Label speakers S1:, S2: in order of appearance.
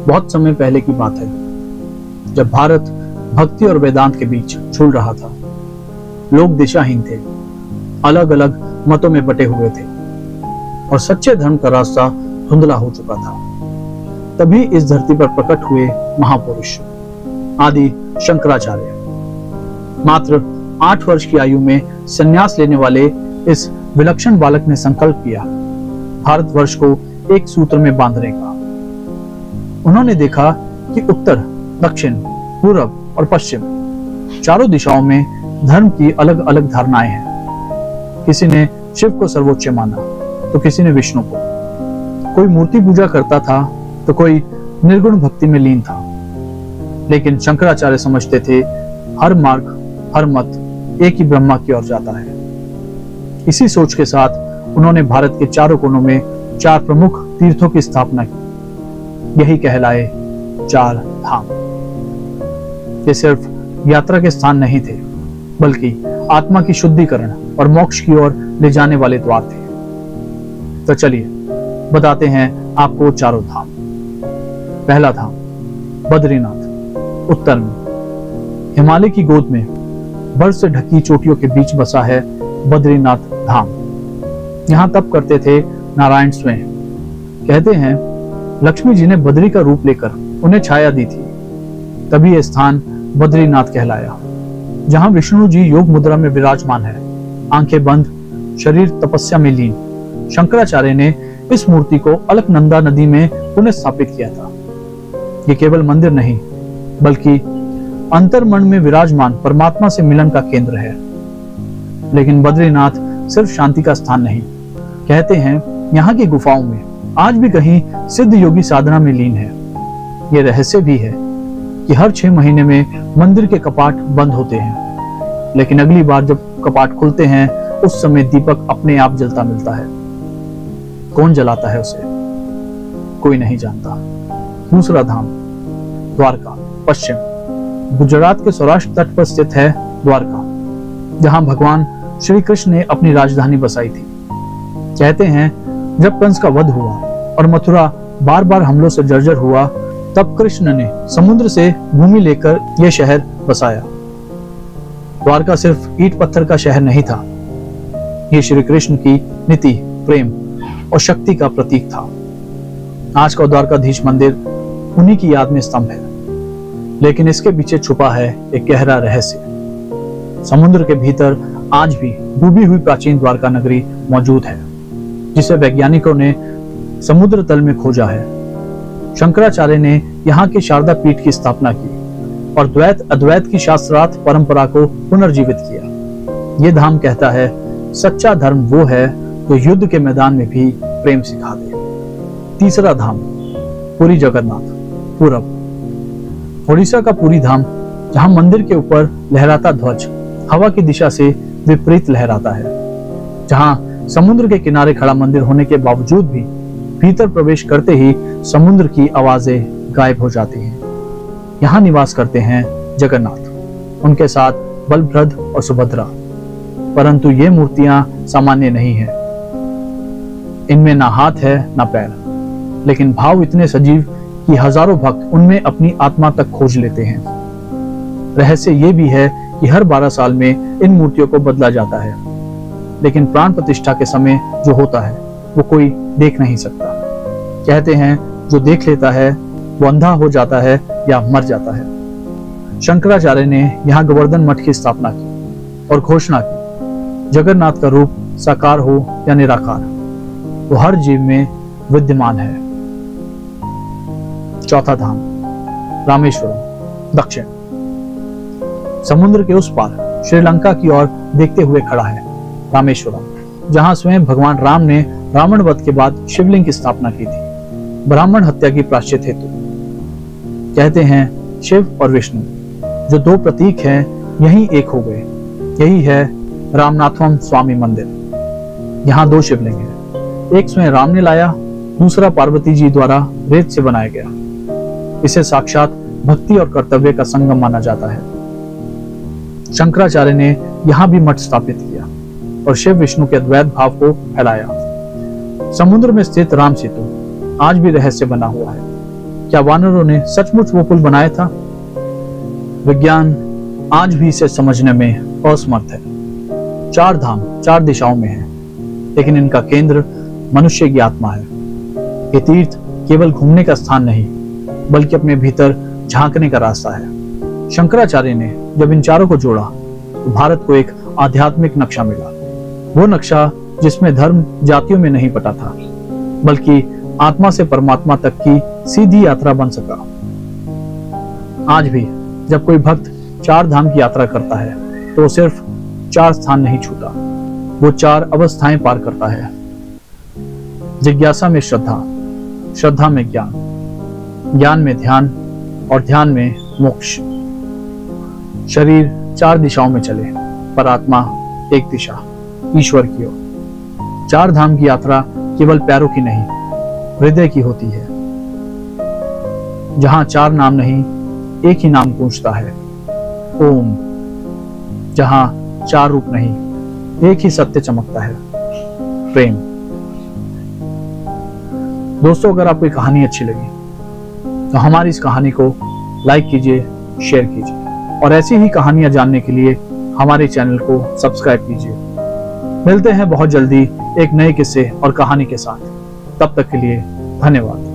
S1: बहुत समय पहले की बात है, जब भारत भक्ति और वेदांत के बीच झूल रहा था। लोग दिशाहीन थे, अलग अलग मतों में बटे हुए थे और सच्चे धर्म का रास्ता धुंधला हो चुका था। तभी इस धरती पर प्रकट हुए महापुरुष आदि शंकराचार्य। मात्र 8 वर्ष की आयु में संन्यास लेने वाले इस विलक्षण बालक ने संकल्प किया भारतवर्ष को एक सूत्र में बांधने का। उन्होंने देखा कि उत्तर, दक्षिण, पूर्व और पश्चिम चारों दिशाओं में धर्म की अलग अलग धारणाएं हैं। किसी ने शिव को सर्वोच्च माना तो किसी ने विष्णु को। कोई मूर्ति पूजा करता था तो कोई निर्गुण भक्ति में लीन था। लेकिन शंकराचार्य समझते थे हर मार्ग, हर मत एक ही ब्रह्मा की ओर जाता है। इसी सोच के साथ उन्होंने भारत के चारों कोनों में 4 प्रमुख तीर्थों की स्थापना की। यही कहलाए 4 धाम। ये सिर्फ यात्रा के स्थान नहीं थे, बल्कि आत्मा की शुद्धिकरण और मोक्ष की ओर ले जाने वाले द्वार थे। तो चलिए बताते हैं आपको चारों धाम। पहला धाम बद्रीनाथ, उत्तर में हिमालय की गोद में बर्फ से ढकी चोटियों के बीच बसा है बद्रीनाथ धाम। यहाँ तप करते थे नारायण स्वयं। कहते हैं लक्ष्मी जी ने बद्री का रूप लेकर उन्हें छाया दी थी, तभी यह स्थान बद्रीनाथ कहलाया। जहाँ विष्णु जी योग मुद्रा में विराजमान है, आंखें बंद, शरीर तपस्या में लीन। शंकराचार्य ने इस मूर्ति को अलकनंदा नदी में पुनः स्थापित किया था। ये केवल मंदिर नहीं, बल्कि अंतर्मन में विराजमान परमात्मा से मिलन का केंद्र है। लेकिन बद्रीनाथ सिर्फ शांति का स्थान नहीं। कहते हैं यहाँ की गुफाओं में आज भी कहीं सिद्ध योगी साधना में लीन है। ये रहस्य भी है कि हर 6 महीने में मंदिर के कपाट बंद होते हैं, लेकिन अगली बार जब कपाट खुलते हैं उस समय दीपक अपने आप जलता मिलता है। कौन जलाता है उसे, कोई नहीं जानता। दूसरा धाम द्वारका, पश्चिम गुजरात के सौराष्ट्र तट पर स्थित है द्वारका, जहां भगवान श्री कृष्ण ने अपनी राजधानी बसाई थी। कहते हैं जब कंस का वध हुआ और मथुरा बार बार हमलों से जर्जर हुआ, तब कृष्ण ने समुद्र से भूमि लेकर यह शहर बसाया। द्वारका सिर्फ ईंट पत्थर का शहर नहीं था, ये श्री कृष्ण की नीति, प्रेम और शक्ति का प्रतीक था। आज का द्वारकाधीश मंदिर उन्हीं की याद में स्तंभ है, लेकिन इसके पीछे छुपा है एक गहरा रहस्य। समुद्र के भीतर आज भी डूबी हुई प्राचीन द्वारका नगरी मौजूद है, जिसे वैज्ञानिकों ने समुद्र तल में खोजा है। शंकराचार्य ने यहाँ के शारदा पीठ की स्थापना की और द्वैत अद्वैत की शास्त्रार्थ परंपरा को पुनर्जीवित किया। ये धाम कहता है सच्चा धर्म वो है जो युद्ध के मैदान में भी प्रेम सिखा दे। तीसरा धाम पुरी जगन्नाथ, पूरब ओडिशा का पुरी धाम, जहां मंदिर के ऊपर लहराता ध्वज हवा की दिशा से विपरीत लहराता है, जहां समुद्र के किनारे खड़ा मंदिर होने के बावजूद भी भीतर प्रवेश करते ही समुद्र की आवाजें गायब हो जाती हैं। यहाँ निवास करते हैं जगन्नाथ, उनके साथ बलभद्र और सुभद्रा। परंतु ये मूर्तियां सामान्य नहीं है। इनमें ना हाथ है ना पैर, लेकिन भाव इतने सजीव कि हजारों भक्त उनमें अपनी आत्मा तक खोज लेते हैं। रहस्य ये भी है कि हर 12 साल में इन मूर्तियों को बदला जाता है, लेकिन प्राण प्रतिष्ठा के समय जो होता है वो कोई देख नहीं सकता। कहते हैं जो देख लेता है वो अंधा हो जाता है या मर जाता है। शंकराचार्य ने यहाँ गोवर्धन मठ की स्थापना की और घोषणा की जगन्नाथ का रूप साकार हो या निराकार, वो हर जीव में विद्यमान है। चौथा धाम रामेश्वरम, दक्षिण समुद्र के उस पार श्रीलंका की ओर देखते हुए खड़ा है रामेश्वरम, जहां स्वयं भगवान राम ने रावण वध के बाद शिवलिंग की स्थापना की थी, ब्राह्मण हत्या की प्रायश्चित हेतु। कहते हैं शिव और विष्णु जो 2 प्रतीक हैं यही एक हो गए। यही है रामनाथम स्वामी मंदिर। यहाँ 2 शिवलिंग हैं, एक स्वयं राम ने लाया, दूसरा पार्वती जी द्वारा रेत से बनाया गया। इसे साक्षात भक्ति और कर्तव्य का संगम माना जाता है। शंकराचार्य ने यहाँ भी मठ स्थापित किया और शिव विष्णु के अद्वैत भाव को फैलाया। समुद्र में स्थित राम सेतु आज भी रहस्य बना हुआ है। क्या वानरों ने सचमुच वो पुल बनाया था? विज्ञान आज भी इसे समझने में असमर्थ है। 4 धाम 4 दिशाओं में है, लेकिन इनका केंद्र मनुष्य की आत्मा है। ये तीर्थ केवल घूमने का स्थान नहीं, बल्कि अपने भीतर झांकने का रास्ता है। शंकराचार्य ने जब इन चारों को जोड़ा तो भारत को एक आध्यात्मिक नक्शा मिला। वो नक्शा जिसमें धर्म जातियों में नहीं बटा था, बल्कि आत्मा से परमात्मा तक की सीधी यात्रा बन सका। आज भी जब कोई भक्त 4 धाम की यात्रा करता है तो सिर्फ 4 स्थान नहीं छूता, वो 4 अवस्थाएं पार करता है। जिज्ञासा में श्रद्धा, श्रद्धा में ज्ञान, ज्ञान में ध्यान और ध्यान में मोक्ष। शरीर 4 दिशाओं में चले, पर आत्मा एक दिशा, ईश्वर की ओर। 4 धाम की यात्रा केवल पैरों की नहीं, हृदय की होती है। जहां 4 नाम नहीं, एक ही नाम गूंजता है, ओम। जहां 4 रूप नहीं, एक ही सत्य चमकता है, प्रेम। दोस्तों, अगर आपको ये कहानी अच्छी लगी तो हमारी इस कहानी को लाइक कीजिए, शेयर कीजिए और ऐसी ही कहानियां जानने के लिए हमारे चैनल को सब्सक्राइब कीजिए। मिलते हैं बहुत जल्दी एक नए किस्से और कहानी के साथ। तब तक के लिए धन्यवाद।